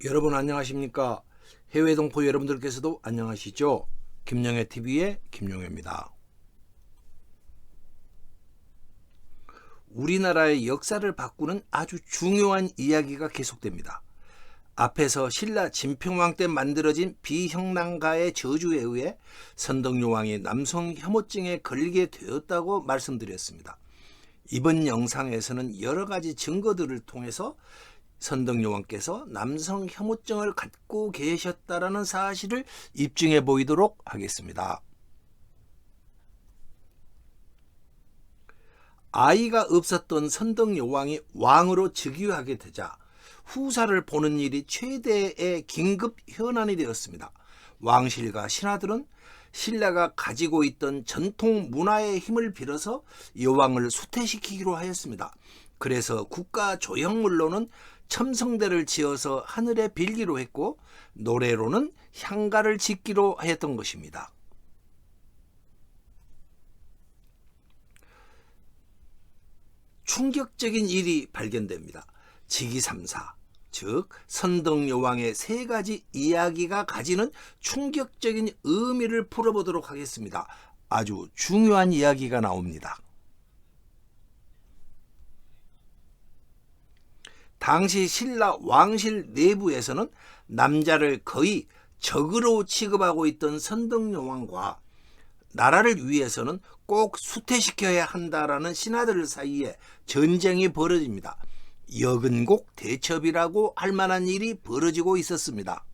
여러분 안녕하십니까? 해외 동포 여러분들께서도 안녕하시죠? 김영애 TV의 김영애입니다. 우리나라의 역사를 바꾸는 아주 중요한 이야기가 계속됩니다. 앞에서 신라 진평왕 때 만들어진 비형랑가의 저주에 의해 선덕여왕이 남성 혐오증에 걸리게 되었다고 말씀드렸습니다. 이번 영상에서는 여러 가지 증거들을 통해서 선덕여왕께서 남성 혐오증을 갖고 계셨다라는 사실을 입증해 보이도록 하겠습니다. 아이가 없었던 선덕여왕이 왕으로 즉위하게 되자 후사를 보는 일이 최대의 긴급 현안이 되었습니다. 왕실과 신하들은 신라가 가지고 있던 전통 문화의 힘을 빌어서 여왕을 수퇴시키기로 하였습니다. 그래서 국가 조형물로는 첨성대를 지어서 하늘에 빌기로 했고 노래로는 향가를 짓기로 하였던 것입니다. 충격적인 일이 발견됩니다. 직위삼사, 즉 선덕여왕의 세 가지 이야기가 가지는 충격적인 의미를 풀어보도록 하겠습니다. 아주 중요한 이야기가 나옵니다. 당시 신라 왕실 내부에서는 남자를 거의 적으로 취급하고 있던 선덕여왕과 나라를 위해서는 꼭 수퇴시켜야 한다라는 신하들 사이에 전쟁이 벌어집니다. 여근곡 대첩이라고 할 만한 일이 벌어지고 있었습니다.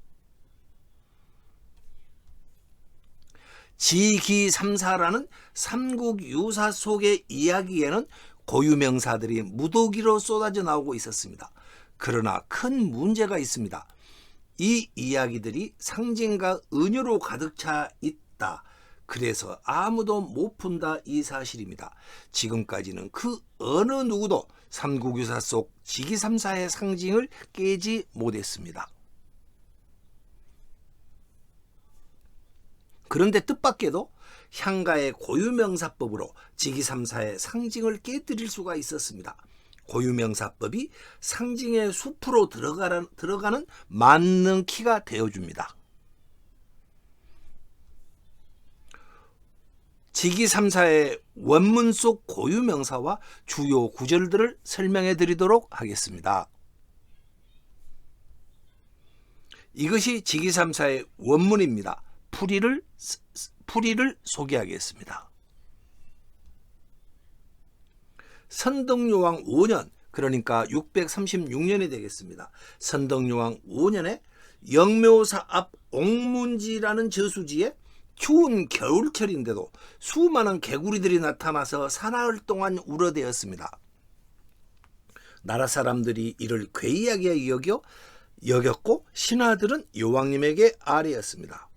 직위삼사라는 삼국유사 속의 이야기에는 고유명사들이 무더기로 쏟아져 나오고 있었습니다. 그러나 큰 문제가 있습니다. 이 이야기들이 상징과 은유로 가득 차 있다. 그래서 아무도 못 푼다 이 사실입니다. 지금까지는 그 어느 누구도 삼국유사 속 직위삼사의 상징을 깨지 못했습니다. 그런데 뜻밖에도 향가의 고유명사법으로 직위삼사의 상징을 깨뜨릴 수가 있었습니다. 고유명사법이 상징의 숲으로 들어가는 만능키가 되어줍니다. 직위삼사의 원문 속 고유명사와 주요 구절들을 설명해 드리도록 하겠습니다. 이것이 직위삼사의 원문입니다. 풀이를 소개하겠습니다. 선덕여왕 5년, 그러니까 636년이 되겠습니다. 선덕여왕 5년에 영묘사 앞 옥문지라는 저수지에 추운 겨울철인데도 수많은 개구리들이 나타나서 사나흘 동안 울어대었습니다. 나라 사람들이 이를 괴이하게 여겼고 신하들은 여왕님에게 아뢰었습니다.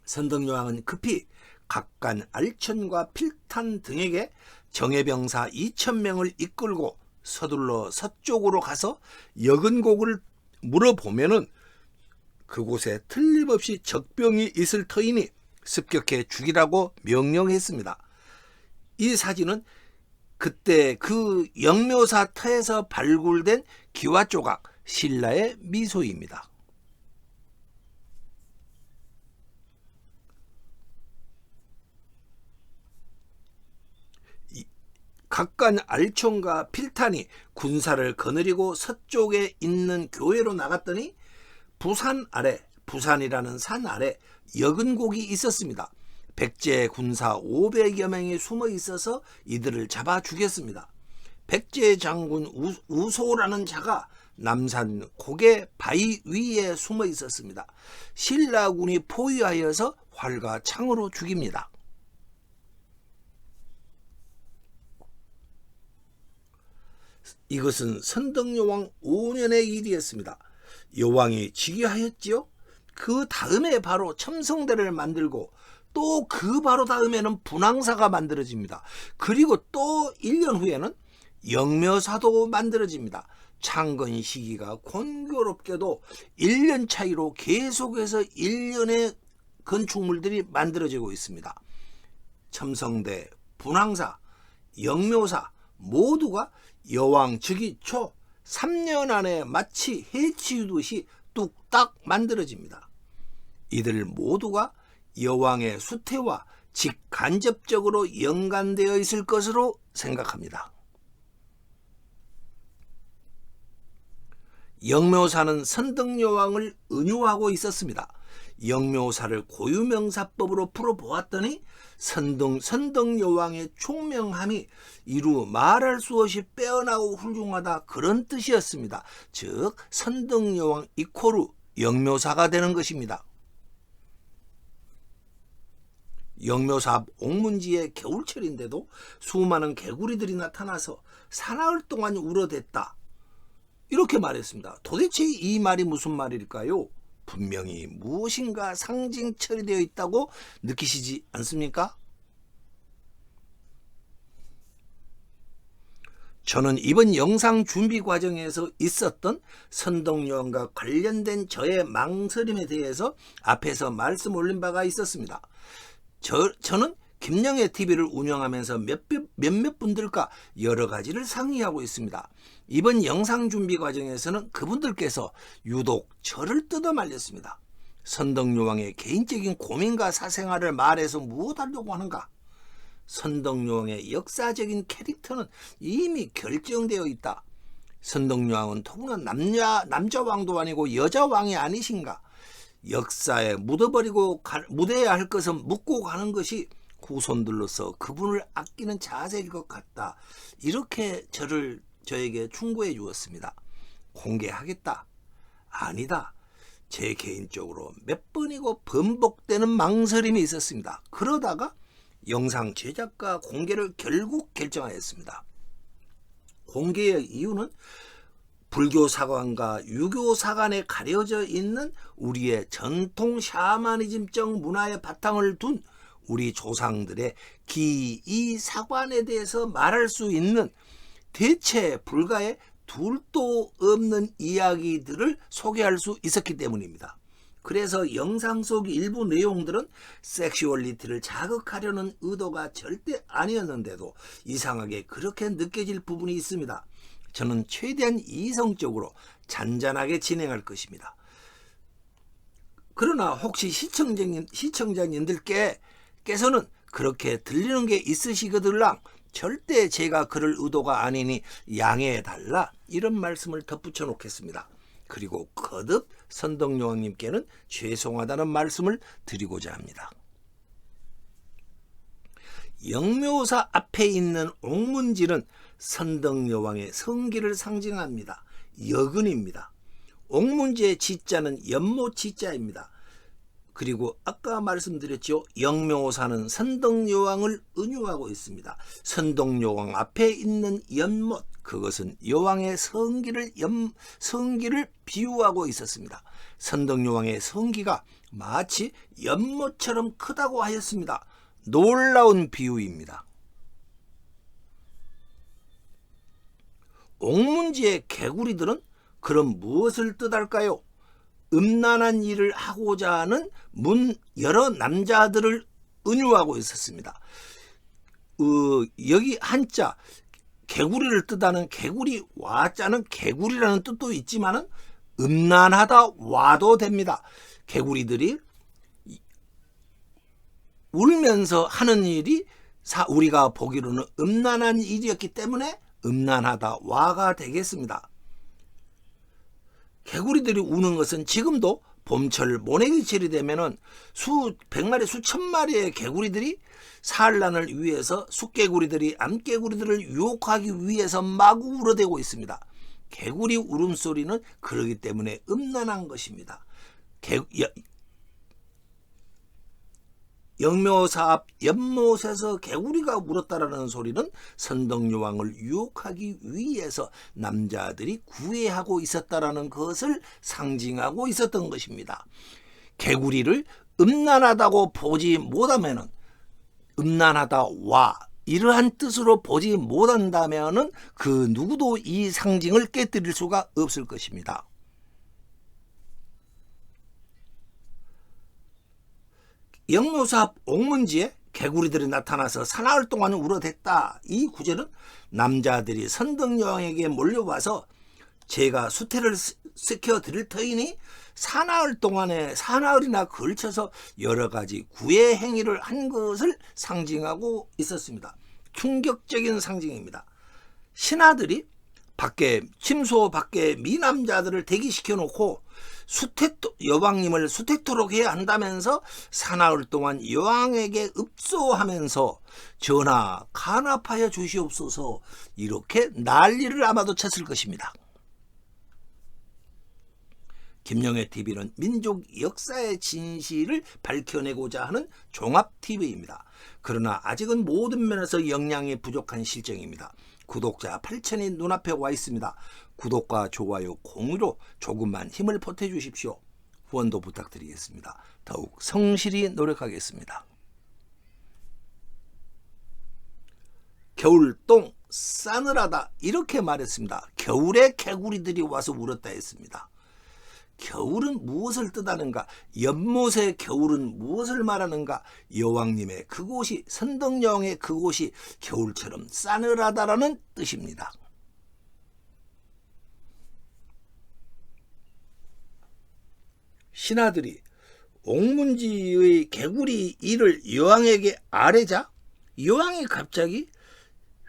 선덕여왕은 급히 각간 알천과 필탄 등에게 정예병사 2,000명을 이끌고 서둘러 서쪽으로 가서 여근곡을 물어보면은 그곳에 틀림없이 적병이 있을 터이니 습격해 죽이라고 명령했습니다. 이 사진은 그때 그 영묘사 터에서 발굴된 기와조각 신라의 미소입니다. 각간 알촌과 필탄이 군사를 거느리고 서쪽에 있는 교회로 나갔더니 부산이라는 산 아래 여근곡이 있었습니다. 백제 군사 500여 명이 숨어 있어서 이들을 잡아 죽였습니다. 백제 장군 우소라는 자가 남산 고개 바위 위에 숨어 있었습니다. 신라군이 포위하여서 활과 창으로 죽입니다. 이것은 선덕여왕 5년의 일이었습니다. 여왕이 즉위하였지요. 그 다음에 바로 첨성대를 만들고 또 그 바로 다음에는 분황사가 만들어집니다. 그리고 또 1년 후에는 영묘사도 만들어집니다. 창건 시기가 공교롭게도 1년 차이로 계속해서 1년의 건축물들이 만들어지고 있습니다. 첨성대, 분황사, 영묘사 모두가 여왕 즉위 초 3년 안에 마치 해치우듯이 뚝딱 만들어집니다. 이들 모두가 여왕의 수태와 직간접적으로 연관되어 있을 것으로 생각합니다. 영묘사는 선덕여왕을 은유하고 있었습니다. 영묘사를 고유명사법으로 풀어보았더니 선덕여왕의 총명함이 이루 말할 수 없이 빼어나고 훌륭하다, 그런 뜻이었습니다. 즉 선덕여왕 이코르 영묘사가 되는 것입니다. 영묘사 앞 옥문지의 겨울철인데도 수많은 개구리들이 나타나서 사나흘 동안 울어댔다, 이렇게 말했습니다. 도대체 이 말이 무슨 말일까요? 분명히 무엇인가 상징 처리되어 있다고 느끼시지 않습니까? 저는 이번 영상 준비 과정에서 있었던 선덕여왕과 관련된 저의 망설임에 대해서 앞에서 말씀 올린 바가 있었습니다. 저는 김영애 TV를 운영하면서 몇몇 분들과 여러 가지를 상의하고 있습니다. 이번 영상 준비 과정에서는 그분들께서 유독 저를 뜯어 말렸습니다. 선덕여왕의 개인적인 고민과 사생활을 말해서 무엇하려고 하는가? 선덕여왕의 역사적인 캐릭터는 이미 결정되어 있다. 선덕여왕은 더구나 남자 왕도 아니고 여자 왕이 아니신가? 역사에 묻어야 할 것은 묻고 가는 것이 후손들로서 그분을 아끼는 자세일 것 같다, 이렇게 저에게 충고해 주었습니다. 공개하겠다? 아니다. 제 개인적으로 몇 번이고 번복되는 망설임이 있었습니다. 그러다가 영상 제작과 공개를 결국 결정하였습니다. 공개의 이유는 불교 사관과 유교 사관에 가려져 있는 우리의 전통 샤머니즘적 문화의 바탕을 둔 우리 조상들의 기이 사관에 대해서 말할 수 있는 대체 불가의 둘도 없는 이야기들을 소개할 수 있었기 때문입니다. 그래서 영상 속 일부 내용들은 섹슈얼리티를 자극하려는 의도가 절대 아니었는데도 이상하게 그렇게 느껴질 부분이 있습니다. 저는 최대한 이성적으로 잔잔하게 진행할 것입니다. 그러나 혹시 시청자님들께서는 그렇게 들리는 게 있으시거들랑 절대 제가 그럴 의도가 아니니 양해해달라, 이런 말씀을 덧붙여 놓겠습니다. 그리고 거듭 선덕여왕님께는 죄송하다는 말씀을 드리고자 합니다. 영묘사 앞에 있는 옥문지는 선덕여왕의 성기를 상징합니다. 여근입니다. 옥문지의 지자는 연못 지자입니다. 그리고 아까 말씀드렸죠, 영묘사는 선덕여왕을 은유하고 있습니다. 선덕여왕 앞에 있는 연못, 그것은 여왕의 성기를 비유하고 있었습니다. 선덕여왕의 성기가 마치 연못처럼 크다고 하였습니다. 놀라운 비유입니다. 옥문지의 개구리들은 그럼 무엇을 뜻할까요? 음란한 일을 하고자 하는 여러 남자들을 은유하고 있었습니다. 여기 한자 개구리를 뜻하는 개구리 와자는 개구리라는 뜻도 있지만은 음란하다 와도 됩니다. 개구리들이 울면서 하는 일이 우리가 보기로는 음란한 일이었기 때문에 음란하다 와가 되겠습니다. 개구리들이 우는 것은 지금도 봄철 모내기철이 되면은 수백 마리 수천 마리의 개구리들이 산란을 위해서 숫개구리들이 암개구리들을 유혹하기 위해서 마구 울어대고 있습니다. 개구리 울음소리는 그러기 때문에 음란한 것입니다. 영묘사 앞 연못에서 개구리가 울었다라는 소리는 선덕여왕을 유혹하기 위해서 남자들이 구애하고 있었다라는 것을 상징하고 있었던 것입니다. 개구리를 음란하다고 보지 못하면은 음란하다 와 이러한 뜻으로 보지 못한다면은 그 누구도 이 상징을 깨뜨릴 수가 없을 것입니다. 영묘사 앞 옥문지에 개구리들이 나타나서 사나흘 동안 울어댔다. 이 구절은 남자들이 선덕여왕에게 몰려와서 제가 수태를 시켜드릴 터이니 사나흘 동안에 사나흘이나 걸쳐서 여러 가지 구애 행위를 한 것을 상징하고 있었습니다. 충격적인 상징입니다. 신하들이 침소 밖에 미남자들을 대기시켜 놓고 여왕님을 수택토록 해야 한다면서 사나흘 동안 여왕에게 읍소하면서 전하 간합하여 주시옵소서 이렇게 난리를 아마도 쳤을 것입니다. 김영애TV는 민족 역사의 진실을 밝혀내고자 하는 종합TV입니다. 그러나 아직은 모든 면에서 역량이 부족한 실정입니다. 구독자 8,000이 눈앞에 와 있습니다. 구독과 좋아요, 공유로 조금만 힘을 보태주십시오. 후원도 부탁드리겠습니다. 더욱 성실히 노력하겠습니다. 겨울동 싸늘하다 이렇게 말했습니다. 겨울에 개구리들이 와서 울었다 했습니다. 겨울은 무엇을 뜻하는가? 연못의 겨울은 무엇을 말하는가? 여왕님의 그곳이 선덕여왕의 그곳이 겨울처럼 싸늘하다라는 뜻입니다. 신하들이 옥문지의 개구리 이를 여왕에게 아뢰자 여왕이 갑자기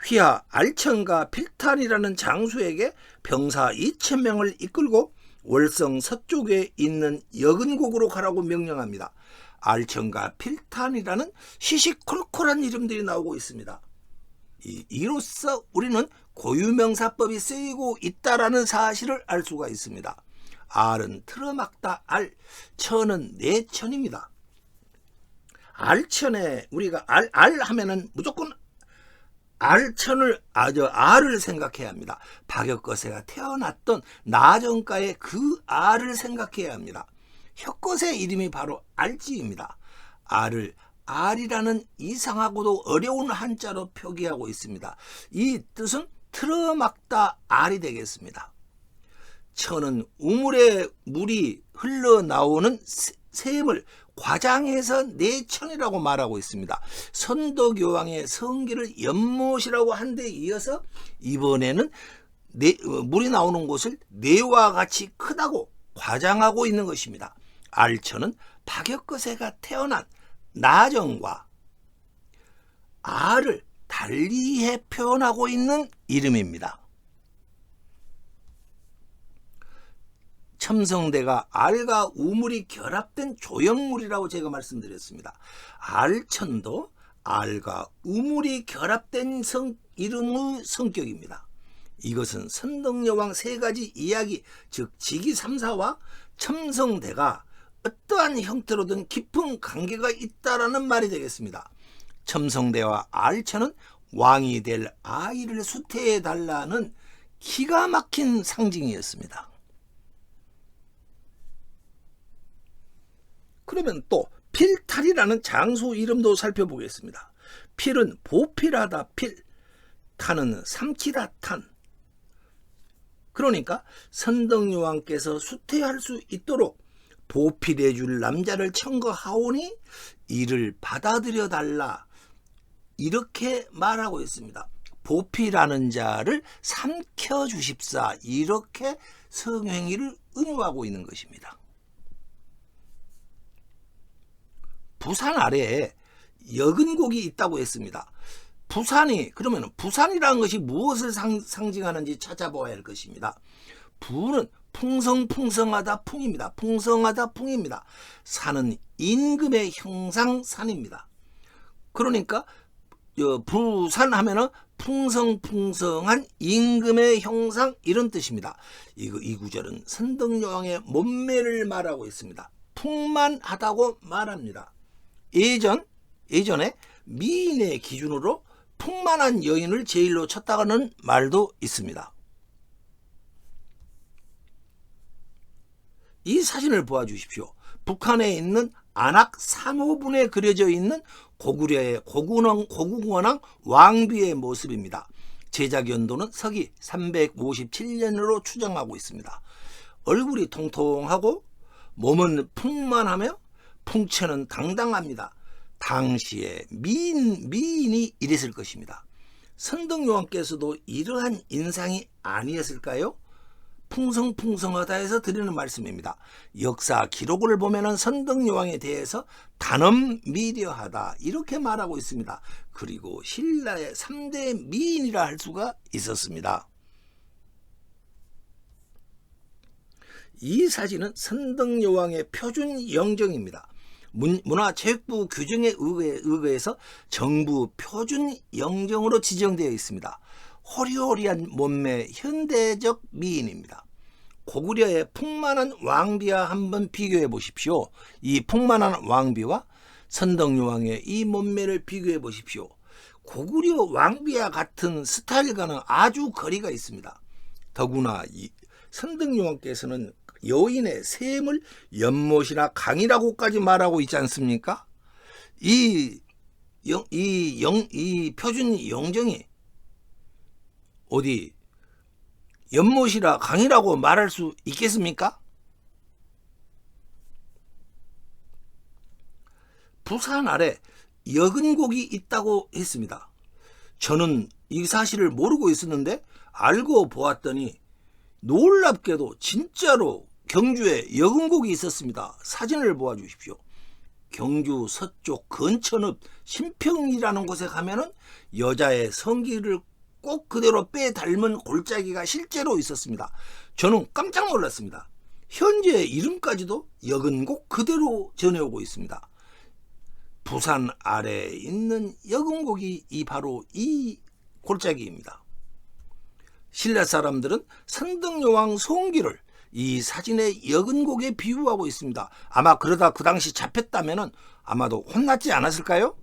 휘하 알천과 필탄이라는 장수에게 병사 2,000명을 이끌고 월성 서쪽에 있는 여근곡으로 가라고 명령합니다. 알천과 필탄이라는 시시콜콜한 이름들이 나오고 있습니다. 이로써 우리는 고유명사법이 쓰이고 있다라는 사실을 알 수가 있습니다. 알은 틀어막다 알, 천은 내천입니다. 알천에 우리가 알 하면은 무조건 알천을 알을 생각해야 합니다. 박역거세가 태어났던 나정가의 그 알을 생각해야 합니다. 혁거세 이름이 바로 알지입니다. 알을 알이라는 이상하고도 어려운 한자로 표기하고 있습니다. 이 뜻은 틀어막다 알이 되겠습니다. 천은 우물에 물이 흘러나오는 샘을 과장해서 내천이라고 말하고 있습니다. 선덕여왕의 성기를 연못이라고 한 데 이어서 이번에는 물이 나오는 곳을 내와 같이 크다고 과장하고 있는 것입니다. 알천은 박역거세가 태어난 나정과 알을 달리해 표현하고 있는 이름입니다. 첨성대가 알과 우물이 결합된 조형물이라고 제가 말씀드렸습니다. 알천도 알과 우물이 결합된 이름의 성격입니다. 이것은 선덕여왕 세 가지 이야기, 즉 직위삼사와 첨성대가 어떠한 형태로든 깊은 관계가 있다라는 말이 되겠습니다. 첨성대와 알천은 왕이 될 아이를 수태해 달라는 기가 막힌 상징이었습니다. 그러면 또 필탈이라는 장소 이름도 살펴보겠습니다. 필은 보필하다 필, 탄은 삼키다 탄. 그러니까 선덕여왕께서 수태할 수 있도록 보필해 줄 남자를 청거하오니 이를 받아들여 달라 이렇게 말하고 있습니다. 보필하는 자를 삼켜 주십사 이렇게 성행위를 은유하고 있는 것입니다. 부산 아래에 여근곡이 있다고 했습니다. 부산이 그러면 부산이라는 것이 무엇을 상징하는지 찾아보아야 할 것입니다. 부는 풍성풍성하다 풍입니다. 풍성하다 풍입니다. 산은 임금의 형상산입니다. 그러니까 부산 하면은 풍성풍성한 임금의 형상 이런 뜻입니다. 이 구절은 선덕여왕의 몸매를 말하고 있습니다. 풍만하다고 말합니다. 예전에 미인의 기준으로 풍만한 여인을 제일로 쳤다가는 말도 있습니다. 이 사진을 보아주십시오. 북한에 있는 안악 3호분에 그려져 있는 고구려의 고궁원왕 왕비의 모습입니다. 제작 연도는 서기 357년으로 추정하고 있습니다. 얼굴이 통통하고 몸은 풍만하며 풍채는 당당합니다. 당시에 미인이 이랬을 것입니다. 선덕여왕께서도 이러한 인상이 아니었을까요? 풍성풍성하다 해서 드리는 말씀입니다. 역사 기록을 보면은 선덕여왕에 대해서 단엄미려하다 이렇게 말하고 있습니다. 그리고 신라의 3대 미인이라 할 수가 있었습니다. 이 사진은 선덕여왕의 표준 영정입니다. 문화체육부 규정에 의거해서 정부 표준 영정으로 지정되어 있습니다. 호리호리한 몸매 현대적 미인입니다. 고구려의 풍만한 왕비와 한번 비교해 보십시오. 이 풍만한 왕비와 선덕여왕의 이 몸매를 비교해 보십시오. 고구려 왕비와 같은 스타일과는 아주 거리가 있습니다. 더구나 이 선덕여왕께서는 여인의 셈을 연못이나 강이라고까지 말하고 있지 않습니까? 이 표준 영정이 어디 연못이라 강이라고 말할 수 있겠습니까? 부산 아래 여근곡이 있다고 했습니다. 저는 이 사실을 모르고 있었는데 알고 보았더니 놀랍게도 진짜로 경주에 여근곡이 있었습니다. 사진을 보아주십시오. 경주 서쪽 근천읍 신평이라는 곳에 가면은 여자의 성기를 꼭 그대로 빼 닮은 골짜기가 실제로 있었습니다. 저는 깜짝 놀랐습니다. 현재 이름까지도 여근곡 그대로 전해오고 있습니다. 부산 아래에 있는 여근곡이 바로 이 골짜기입니다. 신라 사람들은 선덕여왕 송기를 이 사진의 여근곡에 비유하고 있습니다. 아마 그러다 그 당시 잡혔다면 아마도 혼났지 않았을까요?